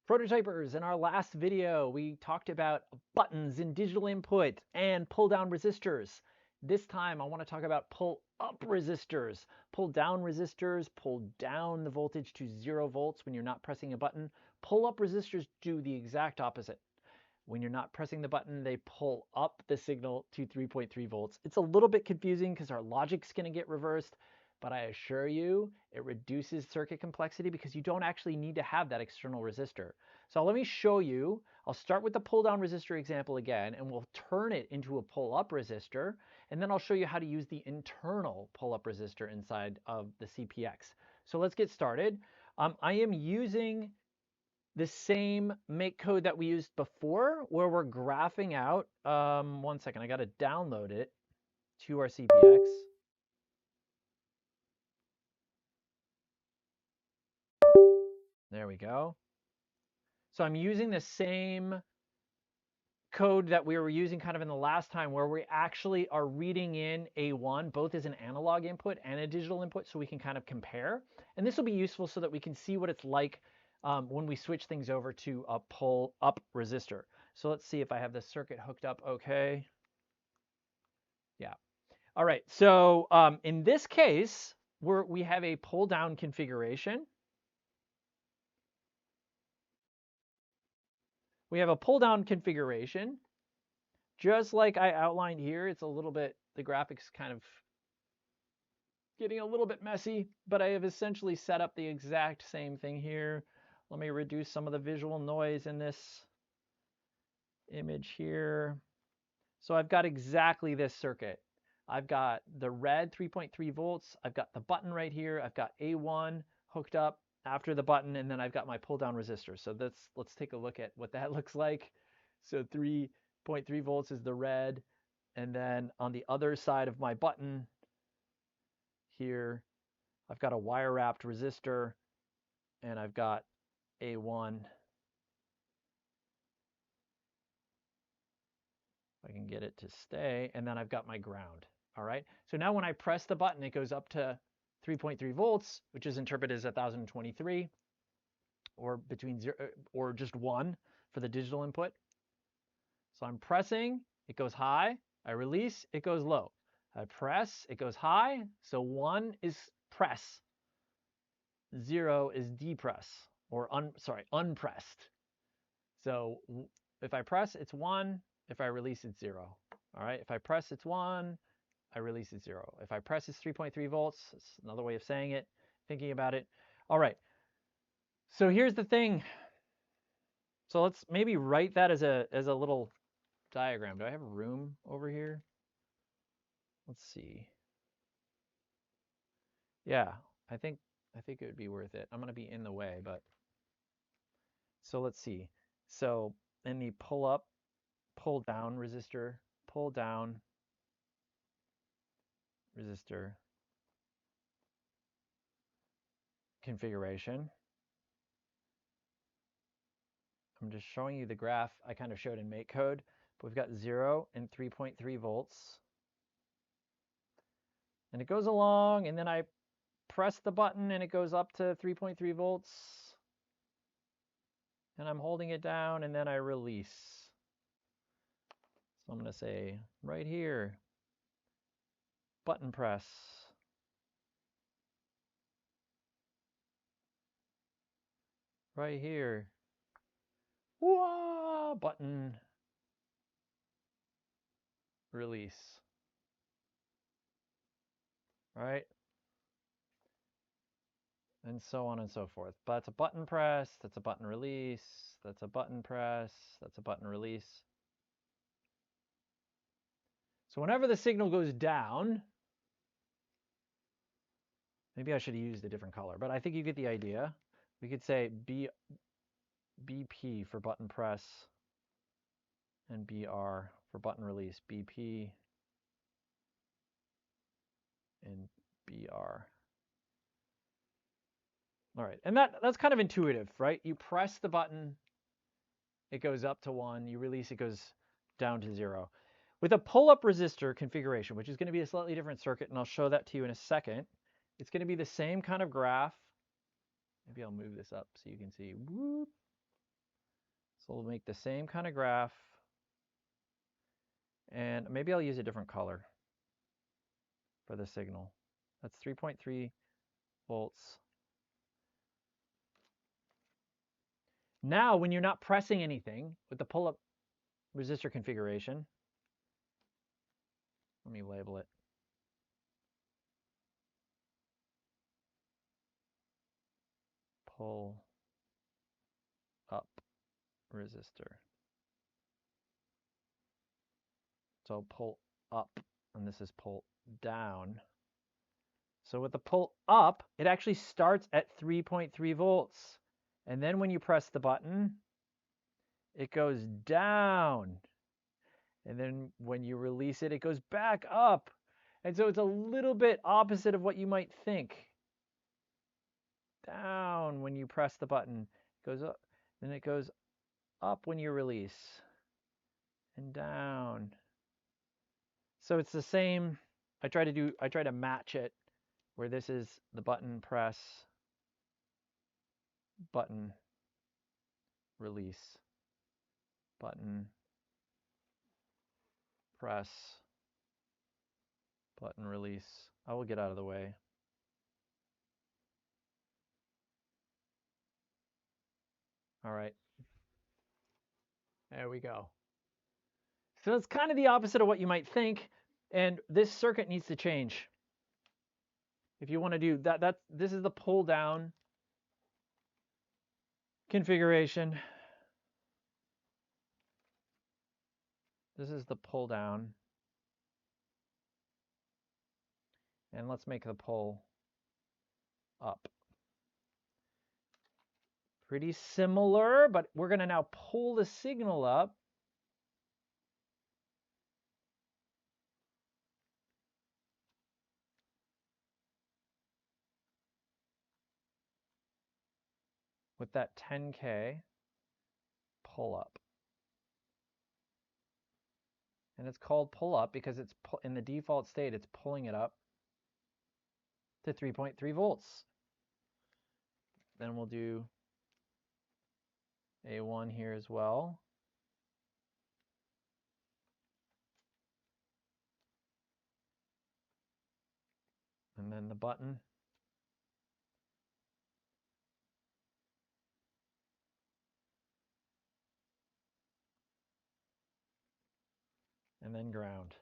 Prototypers, in our last video, we talked about buttons in digital input and pull down resistors. This time, I want to talk about pull up resistors. Pull down resistors pull down the voltage to 0 volts when you're not pressing a button. Pull up resistors do the exact opposite. When you're not pressing the button, they pull up the signal to 3.3 volts. It's a little bit confusing because our logic's going to get reversed, but I assure you it reduces circuit complexity because you don't actually need to have that external resistor. So let me show you. I'll start with the pull down resistor example again, and we'll turn it into a pull up resistor, and then I'll show you how to use the internal pull up resistor inside of the CPX. So let's get started. I am using the same MakeCode that we used before, where we're graphing out, one second, I got to download it to our CPX. There we go. So I'm using the same code that we were using kind of in the last time, where we actually are reading in A1, both as an analog input and a digital input, so we can kind of compare. And this will be useful so that we can see what it's like when we switch things over to a pull up resistor. So let's see if I have this circuit hooked up okay. Yeah. All right. So in this case, we have a pull down configuration. We have a pull down configuration. Just like I outlined here, it's a little bit, the graphics kind of getting a little bit messy, but I have essentially set up the exact same thing here. Let me reduce some of the visual noise in this image here. So I've got exactly this circuit. I've got the red 3.3 volts. I've got the button right here. I've got A1 hooked up after the button, and then I've got my pull down resistor. So let's take a look at what that looks like. So 3.3 volts is the red. And then on the other side of my button here, I've got a wire wrapped resistor, and I've got A1. If I can get it to stay, and then I've got my ground. All right. So now when I press the button, it goes up to 3.3 volts, which is interpreted as 1023, or between 0 or just 1 for the digital input. So I'm pressing, it goes high. I release, it goes low. I press, it goes high. So 1 is press, 0 is depress, or unpressed. So if I press, it's 1. If I release, it's 0. All right. If I press, it's 1. I release it 0. If I press, it's 3.3 volts. That's another way of saying it, thinking about it. All right. So here's the thing. So let's maybe write that as a little diagram. Do I have room over here? Let's see. Yeah, I think it would be worth it. I'm going to be in the way, but so let's see. So in the pull up, pull down resistor, pull down resistor configuration, I'm just showing you the graph I kind of showed in MakeCode. But we've got 0 and 3.3 volts. And it goes along, and then I press the button, and it goes up to 3.3 volts. And I'm holding it down, and then I release. So I'm going to say right here, button press. Right here, whoa, button release. Right? And so on and so forth. But that's a button press, that's a button release, that's a button press, that's a button release. So whenever the signal goes down, maybe I should have used a different color, but I think you get the idea. We could say BP for button press and BR for button release. BP and BR. All right, and that's kind of intuitive, right? You press the button, it goes up to 1. You release, it goes down to 0. With a pull-up resistor configuration, which is going to be a slightly different circuit, and I'll show that to you in a second, it's going to be the same kind of graph. Maybe I'll move this up so you can see. Whoop. So we'll make the same kind of graph, and maybe I'll use a different color for the signal. That's 3.3 volts. Now, when you're not pressing anything with the pull-up resistor configuration, let me label it. Pull up resistor. So pull up, and this is pull down. So with the pull up, it actually starts at 3.3 volts. And then when you press the button, it goes down. And then when you release it, it goes back up. And so it's a little bit opposite of what you might think. Down when you press the button, it goes up. Then it goes up when you release. And down. So it's the same. I try to match it where this is the button press, button release, button press, button release. I will get out of the way. All right. There we go. So it's kind of the opposite of what you might think, and this circuit needs to change. If you want to do that, this is the pull down configuration. This is the pull down. And let's make the pull up. Pretty similar, but we're going to now pull the signal up. With that 10K pull up. And it's called pull up because it's in the default state, it's pulling it up to 3.3 volts. Then we'll do A1 here as well. And then the button. And then ground.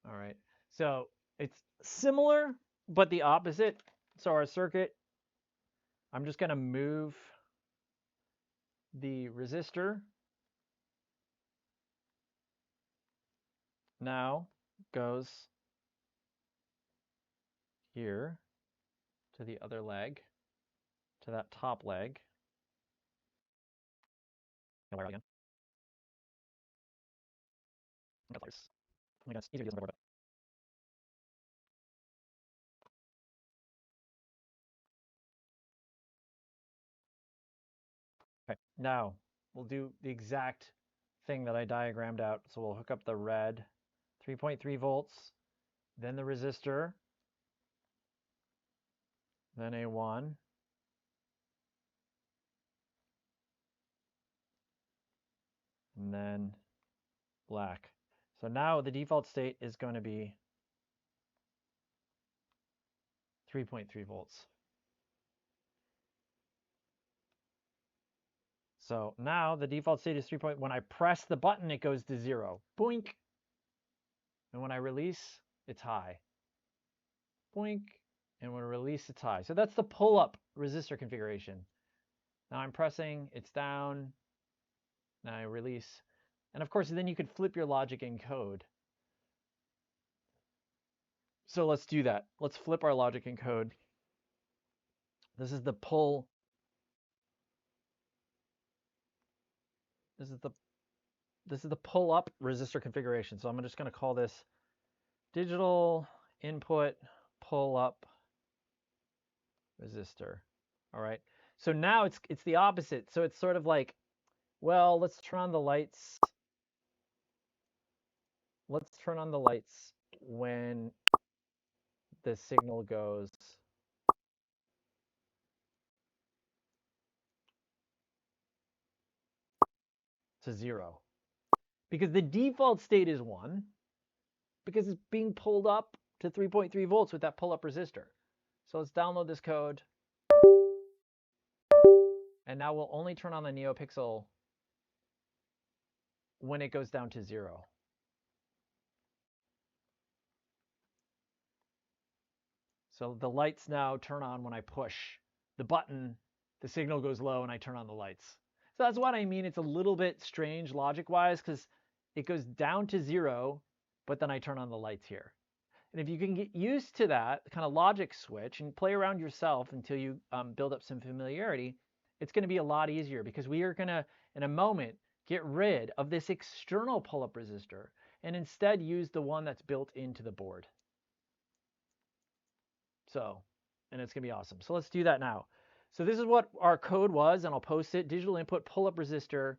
All right, so it's similar, but the opposite. So our circuit, I'm just going to move the resistor. Now goes here to the other leg, to that top leg. And wire again. Oh my God, it's easier to use before, but okay. Now we'll do the exact thing that I diagrammed out. So we'll hook up the red 3.3 volts, then the resistor, then A1, and then black. So now the default state is going to be 3.3 volts. So now the default state is 3. When I press the button, it goes to 0. Boink. And when I release, it's high. Boink. And when I release, it's high. So that's the pull-up resistor configuration. Now I'm pressing, it's down. Now I release. And of course, then you could flip your logic in code. So let's do that. Let's flip our logic in code. This is the pull. This is the pull up resistor configuration. So I'm just going to call this digital input pull up resistor. All right. So now it's the opposite. So it's sort of like, well, let's turn on the lights. Let's turn on the lights when the signal goes to 0. Because the default state is 1, because it's being pulled up to 3.3 volts with that pull-up resistor. So let's download this code. And now we'll only turn on the NeoPixel when it goes down to 0. So the lights now turn on when I push the button, the signal goes low, and I turn on the lights. So that's what I mean. It's a little bit strange logic-wise because it goes down to 0, but then I turn on the lights here. And if you can get used to that kind of logic switch and play around yourself until you build up some familiarity, it's going to be a lot easier because we are going to, in a moment, get rid of this external pull-up resistor and instead use the one that's built into the board. So, and it's going to be awesome. So let's do that now. So this is what our code was, and I'll post it. Digital input pull-up resistor.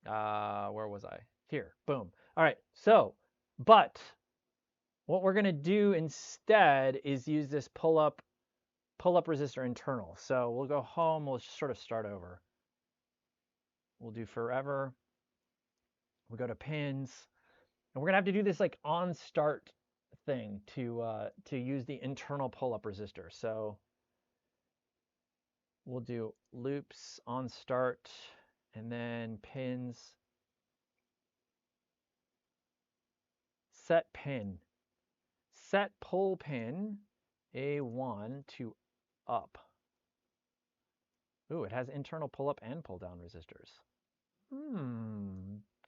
Where was I? Here, boom. All right, so, but what we're going to do instead is use this pull-up resistor internal. So we'll go home. We'll just sort of start over. We'll do forever. We'll go to pins. And we're going to have to do this like on start thing to use the internal pull-up resistor. So we'll do loops on start and then pins. Set pin. Set pull pin A1 to up. Ooh, it has internal pull-up and pull-down resistors.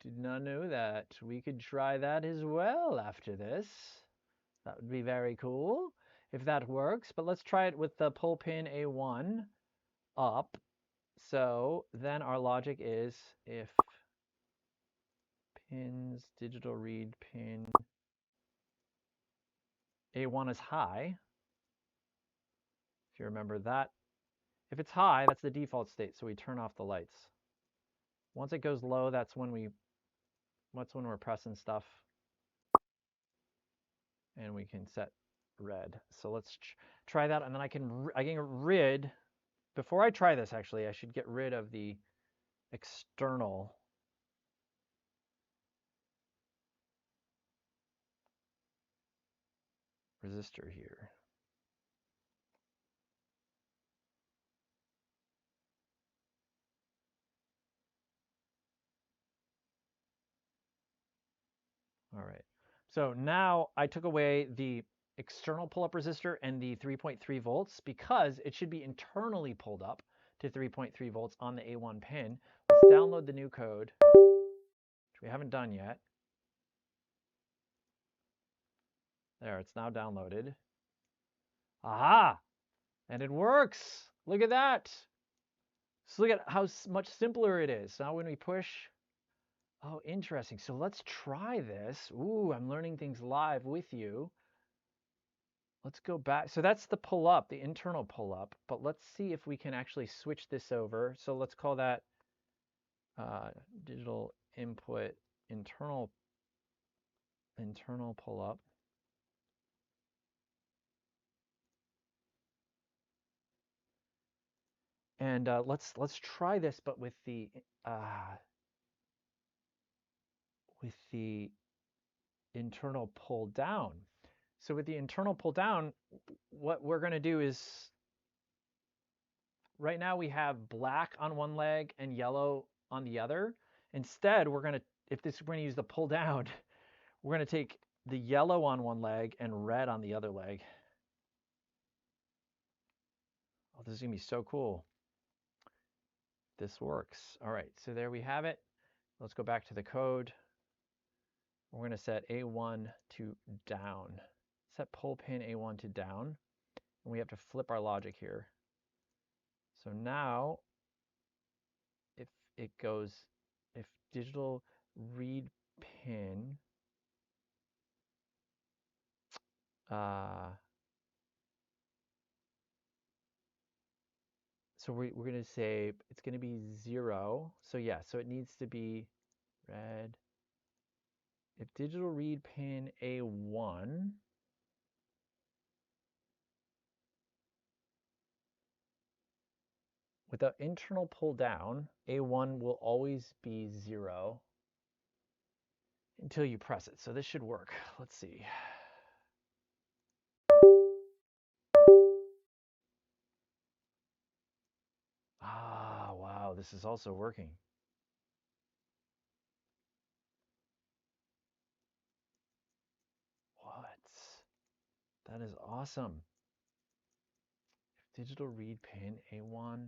Did not know that. We could try that as well after this. That would be very cool if that works. But let's try it with the pull pin A1 up. So then our logic is if pins digital read pin A1 is high. If you remember that, if it's high, that's the default state. So we turn off the lights. Once it goes low, that's when we're pressing stuff. And we can set red. So let's try that, and then I can get rid. Before I try this, actually, I should get rid of the external resistor here. All right. So now I took away the external pull-up resistor and the 3.3 volts because it should be internally pulled up to 3.3 volts on the A1 pin. Let's download the new code, which we haven't done yet. There, it's now downloaded. Aha! And it works! Look at that! So look at how much simpler it is. Now when we push, oh, interesting. So let's try this. Ooh, I'm learning things live with you. Let's go back. So that's the pull up, the internal pull up, but let's see if we can actually switch this over. So let's call that digital input internal pull up. And let's try this, but with the internal pull down. So with the internal pull down, what we're going to do is, right now we have black on one leg and yellow on the other. Instead, we're going to use the pull down, we're going to take the yellow on one leg and red on the other leg. Oh, this is going to be so cool. This works. All right, so there we have it. Let's go back to the code. We're going to set A1 to down. Set pull pin A1 to down. And we have to flip our logic here. So now, if digital read pin, so we're going to say it's going to be 0. So yeah, so it needs to be red. If digital read pin A1, With the internal pull down, A1 will always be 0 until you press it. So this should work. Let's see. Ah, wow, this is also working. What? That is awesome. Digital read pin A1.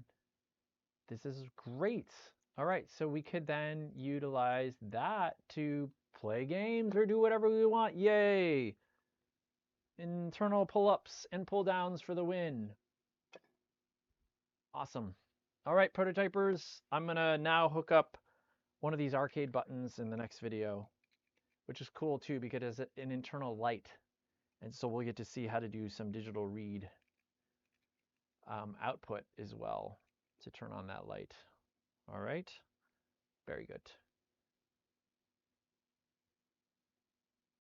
This is great. All right, so we could then utilize that to play games or do whatever we want. Yay! Internal pull-ups and pull-downs for the win. Awesome. All right, prototypers, I'm gonna now hook up one of these arcade buttons in the next video, which is cool too because it's an internal light. And so we'll get to see how to do some digital read output as well to turn on that light. All right, very good.